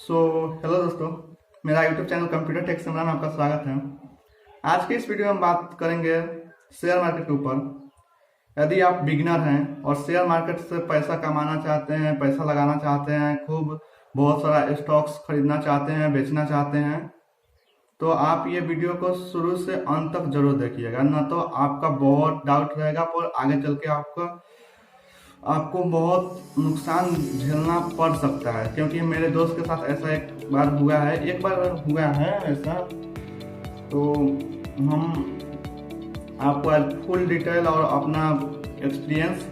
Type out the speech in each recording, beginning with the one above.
Hello दोस्तों, मेरा YouTube channel computer take से में आपका स्वागत है। आज के इस वीडियो में हम बात करेंगे शेयर मार्केट के ऊपर। यदि आप बिगिनर हैं और शेयर मार्केट से पैसा कमाना चाहते हैं, पैसा लगाना चाहते हैं, खूब बहुत सारा स्टॉक्स खरीदना चाहते हैं, बेचना चाहते हैं, तो आप ये वीडियो को शुरू से अंत तक जरूर देखिएगा। न तो आपका बहुत डाउट रहेगा और आगे चल के आपको बहुत नुकसान झेलना पड़ सकता है, क्योंकि मेरे दोस्त के साथ ऐसा एक बार हुआ है ऐसा। तो हम आपको आज फुल डिटेल और अपना एक्सपीरियंस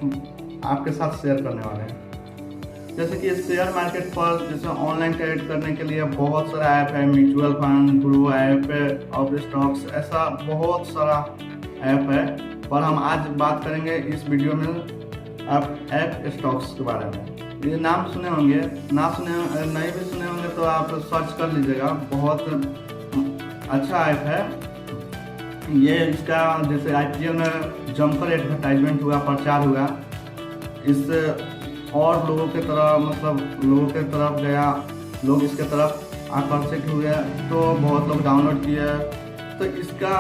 आपके साथ शेयर करने वाले हैं। जैसे कि शेयर मार्केट पर जैसे ऑनलाइन ट्रेड करने के लिए बहुत सारा ऐप है, mutual fund, grow app, of stocks, ऐसा बहुत सारा ऐप है। पर हम आज बात करेंगे इस वीडियो में आप ऐप स्टॉक्स के बारे में। ये नाम सुने होंगे, नहीं भी सुने होंगे तो आप सर्च कर लीजिएगा। बहुत अच्छा ऐप है ये। इसका जैसे IPL में जंपर एडवर्टाइजमेंट हुआ, प्रचार हुआ, इससे और लोगों के तरफ गया, लोग इसके तरफ आकर्षित हुए तो बहुत लोग डाउनलोड किए। तो इसका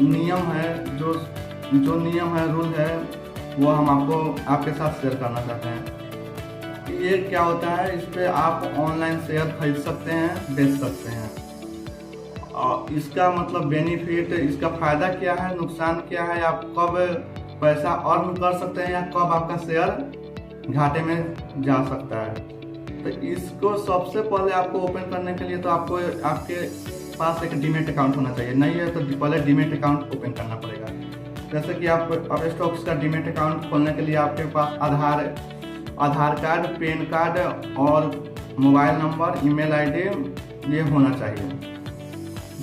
नियम है, जो नियम है, रूल है, वो हम आपके साथ शेयर करना चाहते हैं। ये क्या होता है, इस पे आप ऑनलाइन शेयर खरीद सकते हैं, बेच सकते हैं। और इसका मतलब बेनिफिट, इसका फायदा क्या है, नुकसान क्या है, आप कब पैसा अर्न कर सकते हैं या कब आपका शेयर घाटे में जा सकता है। तो इसको सबसे पहले आपको ओपन करने के लिए तो आपको आपके पास एक डीमेट अकाउंट होना चाहिए। नहीं है तो पहले डीमेट अकाउंट ओपन करना पड़ेगा। जैसे कि आप स्टॉक्स का डीमेट अकाउंट खोलने के लिए आपके पास आधार कार्ड, पैन कार्ड और मोबाइल नंबर, ईमेल आईडी ये होना चाहिए।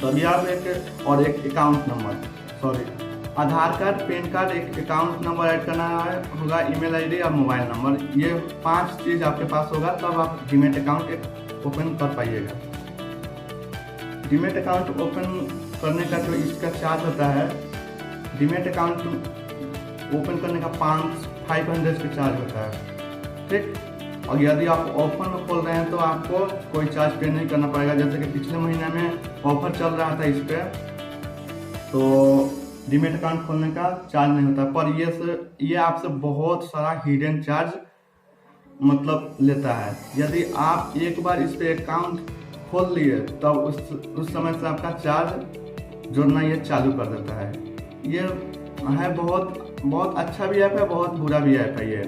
तभी आप एक अकाउंट नंबर, आधार कार्ड, पैन कार्ड, एक अकाउंट नंबर ऐड करना होगा, ईमेल आईडी और मोबाइल नंबर, ये 5 चीज आपके पास होगा, तब आप डीमेट अकाउंट ओपन कर पाइएगा। डीमेट अकाउंट ओपन करने का जो इसका चार्ज होता है, डीमेट अकाउंट ओपन करने का 500 का चार्ज होता है, ठीक। और यदि आप ऑफर में खोल रहे हैं तो आपको कोई चार्ज पे नहीं करना पड़ेगा। जैसे कि पिछले महीने में ऑफर चल रहा था इस पे, तो डीमेट अकाउंट खोलने का चार्ज नहीं होता। पर ये आपसे बहुत सारा हिडन चार्ज लेता है। यदि आप एक बार इस पे अकाउंट खोल लिए तब उस समय से आपका चार्ज जोड़ना ये चालू कर देता है। ये है बहुत अच्छा भी ऐप है, बहुत बुरा भी ऐप है ये।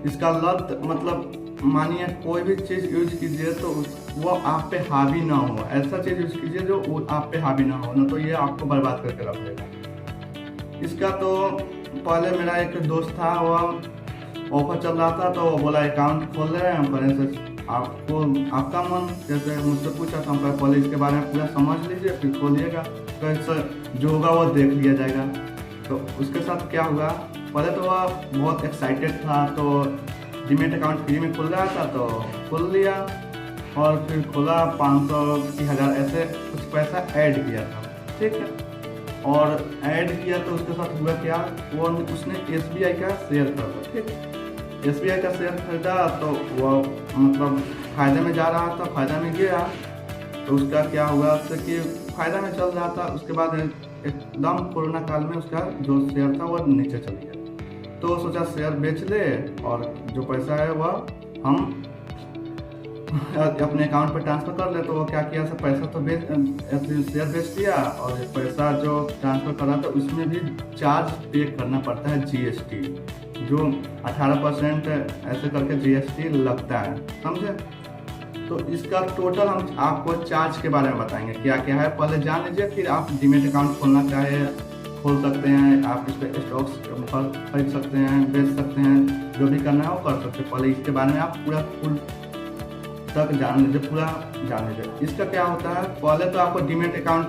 इसका लत मानिए कोई भी चीज़ यूज कीजिए तो वो आप पे हावी ना हो, ऐसा चीज़ यूज कीजिए जो आप पे हावी ना हो, ना तो ये आपको बर्बाद करके रख देगा। इसका तो पहले मेरा एक दोस्त था, वो ऑफर चल रहा था तो वो बोला अकाउंट खोल रहे हैं हम, आपका मन, जैसे मुझसे पूछा था, पहले इसके बारे में पूरा समझ लीजिए फिर खोलिएगा, तो जो होगा वो देख लिया जाएगा। तो उसके साथ क्या हुआ, पहले तो वह बहुत एक्साइटेड था, तो डीमेट अकाउंट फ्री में खुल रहा था तो खोल लिया, और फिर खोला 500 की 1000 ऐसे कुछ पैसा ऐड किया था, ठीक है। और ऐड किया तो उसके साथ हुआ क्या, उसने SBI का शेयर खरीदा, ठीक। SBI का शेयर खरीदा तो वह फायदे में जा रहा था, फायदा में गया। तो उसका क्या हुआ, उससे कि फायदा में चल रहा था, उसके बाद एकदम कोरोना काल में उसका जो शेयर था वो नीचे चल गया। तो सोचा शेयर बेच ले और जो पैसा है वह हम अपने अकाउंट पर ट्रांसफर कर ले। तो वो क्या किया, सब पैसा तो शेयर बेच दिया, और पैसा जो ट्रांसफर कर रहा था उसमें भी चार्ज पे करना पड़ता है, GST, जो 18% ऐसे करके GST लगता है, समझे। तो इसका टोटल हम आपको चार्ज के बारे में बताएंगे क्या क्या है, पहले जान लीजिए, फिर आप डीमेट अकाउंट खोलना चाहे खोल सकते हैं। आप इस पर स्टॉक्स खरीद सकते हैं, बेच सकते हैं, जो भी करना है वो कर सकते हैं। पहले इसके बारे में आप पूरा फुल तक जान लीजिए। इसका क्या होता है, पहले तो आपको डीमेट अकाउंट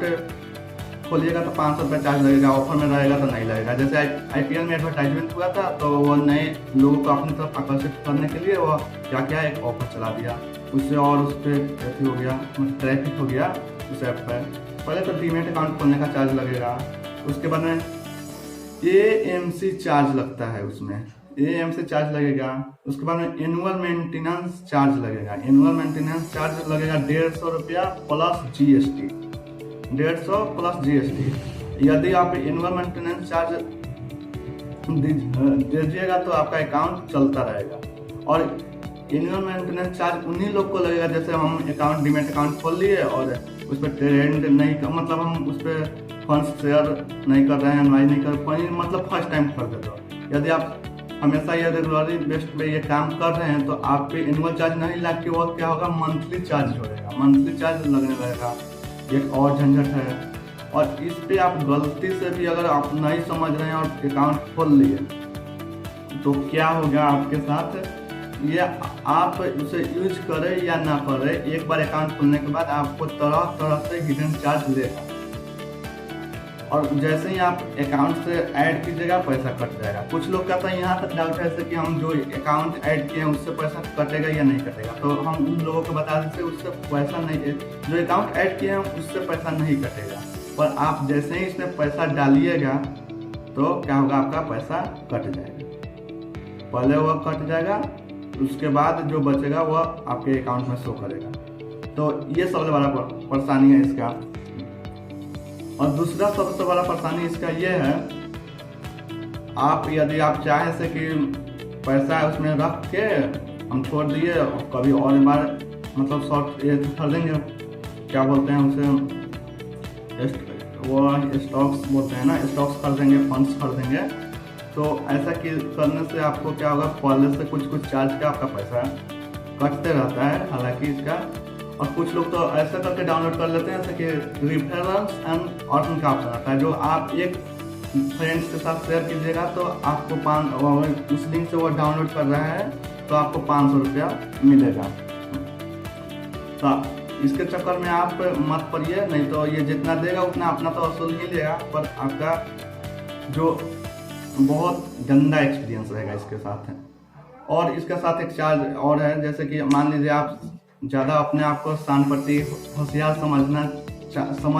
खोलिएगा तो 500 रुपये चार्ज लगेगा, ऑफर में रहेगा तो नहीं लगेगा। जैसे IPL में एडवर्टाइजमेंट हुआ था तो वो नए लोगों को अपनी तरफ आकर्षित करने के लिए वो क्या एक ऑफर चला दिया, उससे और उस पर हो गया, ट्रैफिक हो गया उस ऐप पर। पहले तो डीमेट अकाउंट खोलने का चार्ज लगेगा, उसके बाद में AMC चार्ज लगता है उसमें। AMC चार्ज लगेगा। उसके बाद में एनुअल मेंटेनेंस चार्ज लगेगा। एनुअल मेंटेनेंस चार्ज लगेगा 150 रुपया प्लस GST, 150 प्लस GST। यदि आप एनुअल मेंटेनेंस चार्ज दीजिएगा तो आपका अकाउंट चलता रहेगा। और एनुअल मेंटेनेंस चार्ज उन्हीं लोग को लगेगा जैसे हम अकाउंट डीमैट अकाउंट खोल लिए और उस पर ट्रेड नहीं मतलब हम उस पर फंड्स शेयर नहीं कर रहे हैं, एनवाई नहीं कर पाए, मतलब फर्स्ट टाइम खरीदे। तो यदि आप हमेशा ये रेगुलरली बेस्ट पे ये काम कर रहे हैं तो आप पे एनुअल चार्ज नहीं लग के वो क्या होगा, मंथली चार्ज जुड़ेगा, मंथली चार्ज लगने लगेगा। एक और झंझट है। और इस पे आप गलती से भी अगर आप नहीं समझ रहे हैं और अकाउंट खोल लिए तो क्या होगा आपके साथ, ये आप उसे यूज करें या ना करें, एक बार अकाउंट खोलने के बाद आपको तरह तरह से हिडन चार्ज लेगा। और जैसे ही आप अकाउंट से ऐड कीजिएगा पैसा कट जाएगा। कुछ लोग कहते हैं यहाँ तक डाउट है कि हम जो अकाउंट ऐड किए हैं उससे पैसा कटेगा या नहीं कटेगा, तो हम उन लोगों को बता देते हैं उससे पैसा नहीं, जो अकाउंट ऐड किए हैं उससे पैसा नहीं कटेगा। पर आप जैसे ही इसमें पैसा डालिएगा तो क्या होगा, आपका पैसा कट जाएगा। पहले वह कट जाएगा, उसके बाद जो बचेगा वह आपके अकाउंट में शो करेगा। तो ये सबसे बड़ा परेशानी है इसका। और दूसरा सबसे बड़ा परेशानी इसका ये है, आप यदि आप चाहे से कि पैसा उसमें रख के हम छोड़ दिए और कभी और बार मतलब शॉर्ट ये खरीदेंगे, क्या बोलते हैं उसे, वो स्टॉक्स बोलते हैं ना, स्टॉक्स खरीदेंगे, फंड्स खरीदेंगे, तो ऐसा करने से आपको क्या होगा, पहले से कुछ चार्ज का आपका पैसा कटते रहता है हालांकि इसका। और कुछ लोग तो ऐसा करके डाउनलोड कर लेते हैं जैसे कि रेफरेंस एंड अर्न का ऑप्शन आता है, जो आप एक फ्रेंड्स के साथ शेयर कीजिएगा तो आपको उस लिंक से वो डाउनलोड कर रहा है तो आपको 500 रुपया मिलेगा। तो इसके चक्कर में आप मत पड़िए, नहीं तो ये जितना देगा उतना अपना तो वसूल ही लेगा, पर आपका जो बहुत गंदा एक्सपीरियंस रहेगा इसके साथ है। और इसके साथ एक चार्ज और है, जैसे कि मान लीजिए आप ज़्यादा अपने आप को शानपट्टी होशियार समझ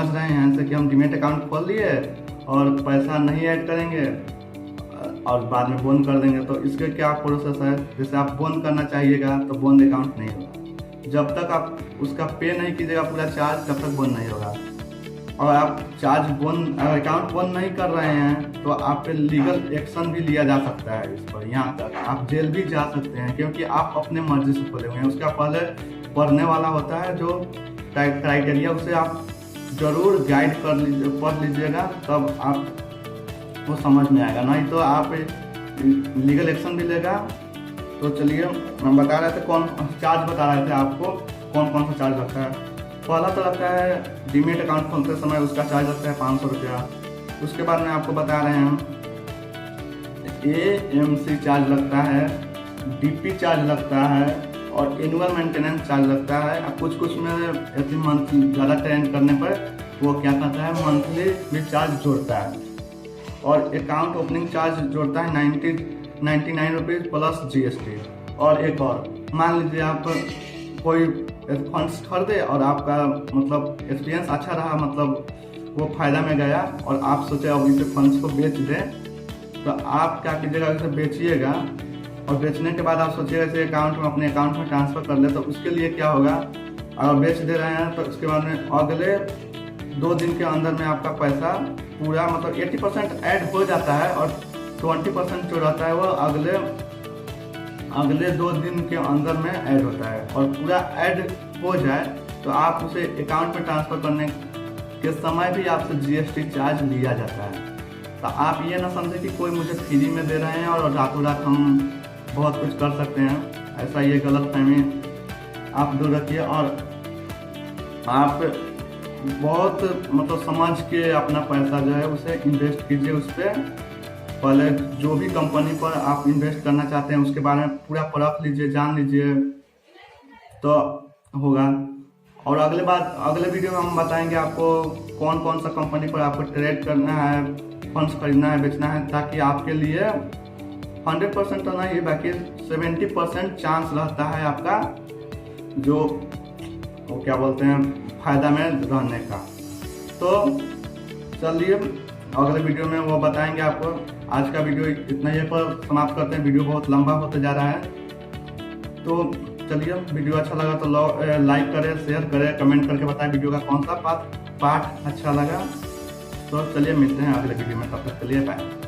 रहे हैं, जैसे कि हम डीमैट अकाउंट खोल लिए और पैसा नहीं ऐड करेंगे और बाद में बंद कर देंगे, तो इसके क्या प्रोसेस है, जैसे आप बंद करना चाहिएगा तो बंद अकाउंट नहीं होगा। जब तक आप उसका पे नहीं कीजिएगा पूरा चार्ज तब तक बंद नहीं होगा। और आप अकाउंट बंद नहीं कर रहे हैं तो आप पे लीगल एक्शन भी लिया जा सकता है इस पर, यहाँ तक आप जेल भी जा सकते हैं, क्योंकि आप अपने मर्जी से खोले हुए हैं। उसका पहले पढ़ने वाला होता है जो क्राइटेरिया, उसे आप जरूर गाइड पढ़ लीजिएगा, तब आप वो समझ में आएगा, नहीं तो आप लीगल एक्शन भी लेगा। तो चलिए हम बता रहे थे कौन चार्ज बता रहे थे आपको कौन कौन सा चार्ज लगता है। पहला तो लगता है डीमैट अकाउंट खोलते समय उसका चार्ज लगता है 500 रुपया। उसके बाद में आपको बता रहे हैं AMC चार्ज लगता है, DP चार्ज लगता है और एनुअल मेंटेनेंस चार्ज लगता है। अब कुछ में ऐसे मंथली ज़्यादा ट्रेंड करने पर वो क्या करता है, मंथली भी चार्ज जोड़ता है। और अकाउंट ओपनिंग चार्ज जोड़ता है 99 रुपीज़ प्लस GST। और एक और, मान लीजिए आप कोई फंड्स खरीदे और आपका मतलब एक्सपीरियंस अच्छा रहा, मतलब वो फायदा में गया और आप सोचे अब इसे फंड्स को बेच दें, तो आप क्या कीजिएगा, इसे बेचिएगा और बेचने के बाद आप सोचिएगा इसे अकाउंट में अपने अकाउंट में ट्रांसफ़र कर ले। तो उसके लिए क्या होगा, अगर बेच दे रहे हैं तो उसके बाद में अगले 2 दिन के अंदर में आपका पैसा पूरा मतलब 80% ऐड हो जाता है और 20% जो रहता है वो अगले 2 दिन के अंदर में ऐड होता है। और पूरा ऐड हो जाए तो आप उसे अकाउंट में ट्रांसफ़र करने के समय भी आपसे GST चार्ज लिया जाता है। तो आप ये ना समझे कि कोई मुझे फ्री में दे रहे हैं और रातों रात हम बहुत कुछ कर सकते हैं, ऐसा ये गलतफहमी आप दूर रखिए। और आप बहुत मतलब समझ के अपना पैसा जो है उसे इन्वेस्ट कीजिए। उस पर पहले जो भी कंपनी पर आप इन्वेस्ट करना चाहते हैं उसके बारे में पूरा परख लीजिए, जान लीजिए तो होगा। और अगले वीडियो में हम बताएंगे आपको कौन कौन सा कंपनी पर आपको ट्रेड करना है, फंड्स खरीदना है, बेचना है, ताकि आपके लिए 100% तो नहीं बाकी 70% चांस रहता है आपका जो वो क्या बोलते हैं फायदा में रहने का। तो चलिए अगले वीडियो में वो बताएंगे आपको आज का वीडियो इतना ही पर समाप्त करते हैं, वीडियो बहुत लंबा होते जा रहा है। तो चलिए, वीडियो अच्छा लगा तो लाइक करें, शेयर करें, कमेंट करके बताएं वीडियो का कौन सा पार्ट अच्छा लगा। तो चलिए मिलते हैं अगले वीडियो में, तब तक के लिए बाय।